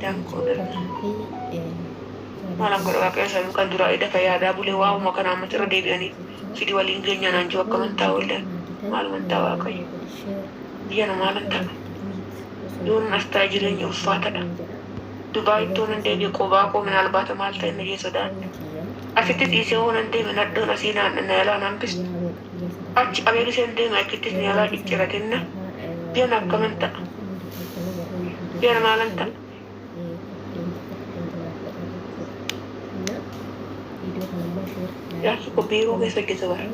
Daankoodha. Maalaan godha waaqayyo sabni kan duraa ida fayyadaa bulee waa'uma kanaa ammatti irra deebi'anii fidi waliin geenyaan anjuu akka amantaa walleen maal amantaa waaqayyo biyya namaalan ta'a. Yoon astaa jireenya ulfaatadha. Dubaayittoon hin deebi'e qobaa koo min albaata maal ta'e na jee sodaanne. Asitti dhiisee hoon hin deeme naddoon asii na yaalaa nambistu. Achi qabeen isheen deeme akkittis na yaalaa cicciratinna. Biyya na akkaman ta'a. Biyya namaalan ta'a. Yaaki ko biiroo keessa gisa bara.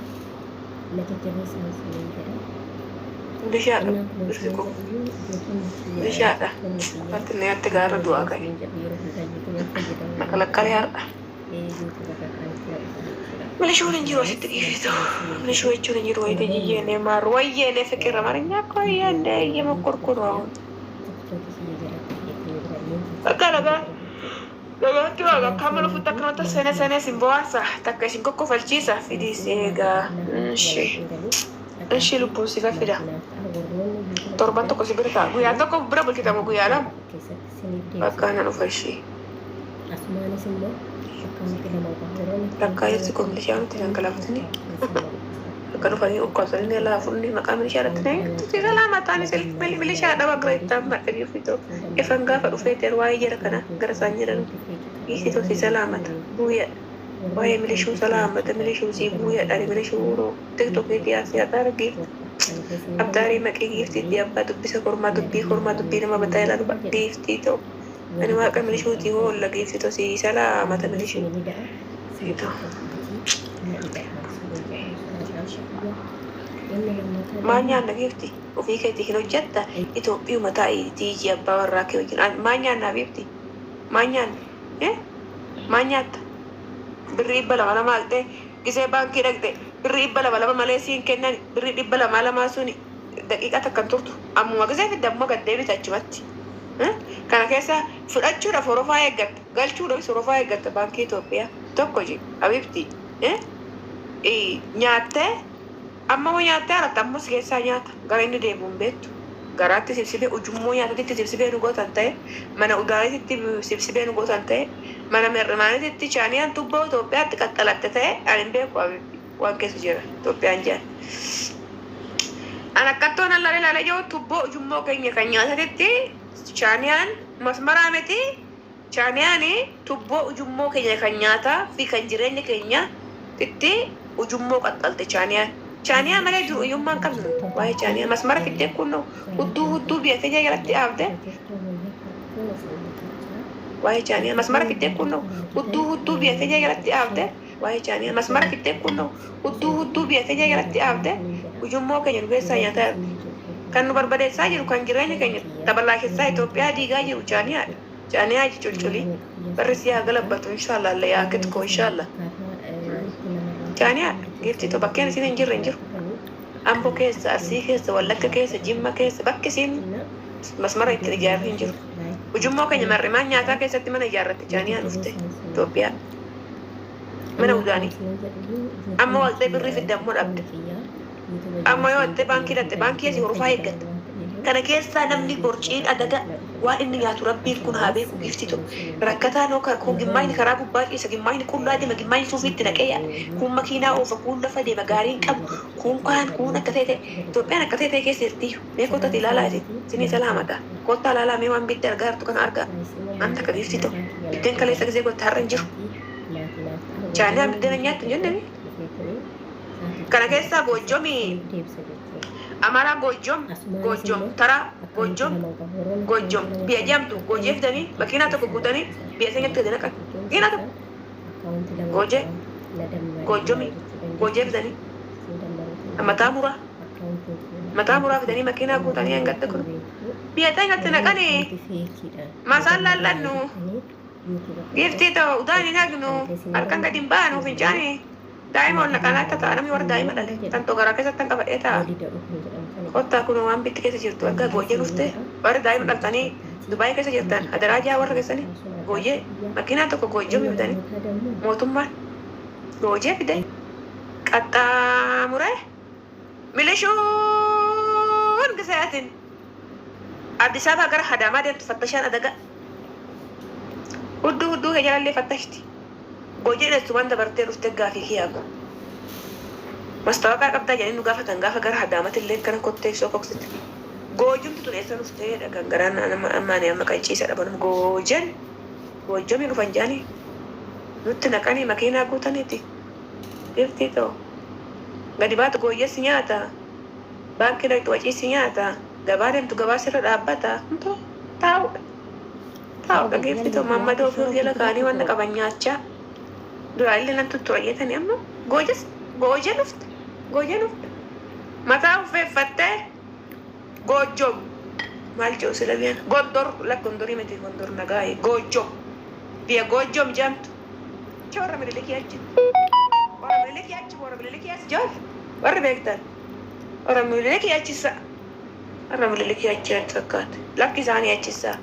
Bishaadha. Bishaadha. Wanti na yaatti gaara du'aa qabe. Makalakkalee har'a. Milishuu hin jiru asitti dhiifisu. Milishuu jechuun hin jiru wayita jijjiiranii maaru wayyeenee fiqirra marinyaa akka wayyaandee eeyyama gurguraa'u. Akka lagaa. Lagatti waaqa akkama lufutti akkanota sene simboonsa takka isin kokkofalchiisa fidis eegaa ishee lubbuun sifa fida. Torban tokko si bira ta'a guyyaan tokko bira bulchitamu guyyaa lama bakka ana dhufa ishee. Bakka irsi komishaa nuti dhangalaafatanii akka dhufanii ukkaamsanii laafuun maqaa milishaa irratti ta'e salaamataan milishaa dhaba gareettaan madhanii fitoo ifan gaafa dhufeeteen waa'ee jira kana gara isaan jedhan isitoo si salaamata buuyya waa'ee milishuu salaamata milishuu si buuyyaadhaan milishuu tiktokii dhiyaasee ataara giifti abdaarii maqii giiftiitti abbaa dubbisa kormaa dubbii nama bataa ilaalu giiftii ta'u ani waaqa milishuutii hoo olla giiftitoo si salaamata milishuu Maanyaan nagifti ofii keetii hin hojjetta Itoophiyu mataa tiijii abbaa warraa kee wajjin maanyaan nagifti maanyaatta birrii 200 maaltee gisee baankii dhaqxe birrii 200 malee siin kennan birrii 200 suni daqiiqa takkan turtu ammuma gisee fidda ammoo gaddee bitachumatti kana keessa fudhachuudhaaf horofaa eeggatta galchuudhaaf horofaa eeggatta baankii Itoophiyaa tokko je abibti nyaattee amma hoo nyaattee haratti ammoo si keessaa nyaata gara inni deemuun beektu garaatti sibsibee ujummoo nyaatatitti sibsibee nu gootan ta'e mana udaanititti sibsibee nu gootan ta'e mana merrimaanititti chaaniyaan tubboo Itoophiyaatti qaxxalatte ta'e ani hin beeku waan keessa jira Itoophiyaan jira. An akkattoon allaalee yoo tubboo ujummoo keenya kan nyaatatitti chaaniyaan masmaraa miti chaaniyaan tubboo ujummoo keenya kan nyaataa fi kan jireenya keenya itti ujummoo qaxxalte chaaniyaan. Chaaniyaa malee jiru iyyummaan qabnu waa'ee chaaniyaa masmara fiddee kunno hudduu biyyatee jalatti dhaabde waa'ee chaaniyaa masmara fiddee kunno hudduu biyyatee jalatti dhaabde waa'ee chaaniyaa masmara fiddee kunno hudduu biyyatee jalatti dhaabde ujummoo keenya nu keessaa nyaataa kan nu barbadeessaa jiru kan jireenya keenya dabalaa keessaa Itoophiyaa diigaa jiru chaaniyaadha. Chaaniyaa colcolii barri siyaa galabbatu inshaallah alla yaa kitko inshaallah. Chaaniyaa gifti to bakkeen isin hin jiru ambo keessa asii keessa wallagga keessa jimma keessa bakki isin masmara itti ijaarri hin jiru ujummoo keenya marrimaan nyaataa keessatti mana ijaarratte chaaniyaa dhufte Itoophiyaa mana udaanii amma waltee birrii fiddammoo dhabde amma yoo waltee baankii dhatte baankii asii horofaa eeggatte kana keessaa namni borciin adaga waan inni nyaatu rabbiin kun haa beeku giftito rakkataan kun gimmaayni karaa gubbaa keessa gimmaayni qullaa deema gimmaayni suufiitti naqee kun makiinaa oofa kun lafa deema gaariin qabu kun akka ta'e Itoophiyaan akka ta'e keessa jirti mee kottati ilaalaa isinii salaamata kottaa ilaalaa mee waan bidda argaa jirtu kana argaa anta akka giftito biddeen kaleessa gisee gottaarra hin jiru chaaniyaan biddeen nyaattu hin jennemi kana keessaa goojjomii Amara gojjom tara gojjom biya jamtu gojeef dani makina to gudani biya senya to dana kan ina to gojeef dani matamura dani makina gudani angatta kun biya tanya tana kane masalla lannu gifti to udani nagnu arkan gadin banu finjani daimon nakanata tanami war daima dale tanto gara kesa tan kaba eta kotta kuno waan bitti keessa jirtu akka gooyee dhufte warri daa'ima dhaltanii Dubaay keessa jirtan adaraa jaa warra keessanii gooyee makiinaa tokko gooyee bitanii mootummaan gooyee fide qaxxaamuree milishuun gisaatiin Addis Ababa gara Hadamaa deemtu fattashaan adaga Hudduu jalallee fattashti. Goojeen eessumaan dabartee dhuftee gaafii kiyaabu. Mastaawaqaa qabdaa jedhanii nu gaafatan gaafa gara hadaamatti illee kana kottee soo koksite. Goojumti tun eessa dhufteedha kan garaan ammaanii amma qanciisa dhaban goojjamii dhufan jaanii nutti naqanii makiinaa guutaniiti. Biftii ta'u gadi baatu gooyyessi nyaata baankii dhaqxu waciisi nyaata gabaa deemtu gabaa sirra dhaabbata taa'udha. Taa'udha geefti ta'u mammadoo fi jala kaanii wanta qaban nyaachaa duraallee nan tuttureeyyeetanii amma goojee dhufte mataa uffeeffattee goojjom maal jiru sila biyyan gondorii miti gondor nagaaye goojjom biyya goojjom jaamtu warra mililikii achi warra mililikii as jaal warra beektan warra mililikii achissa warra mililikii achi fakkaate lakki isaanii achissa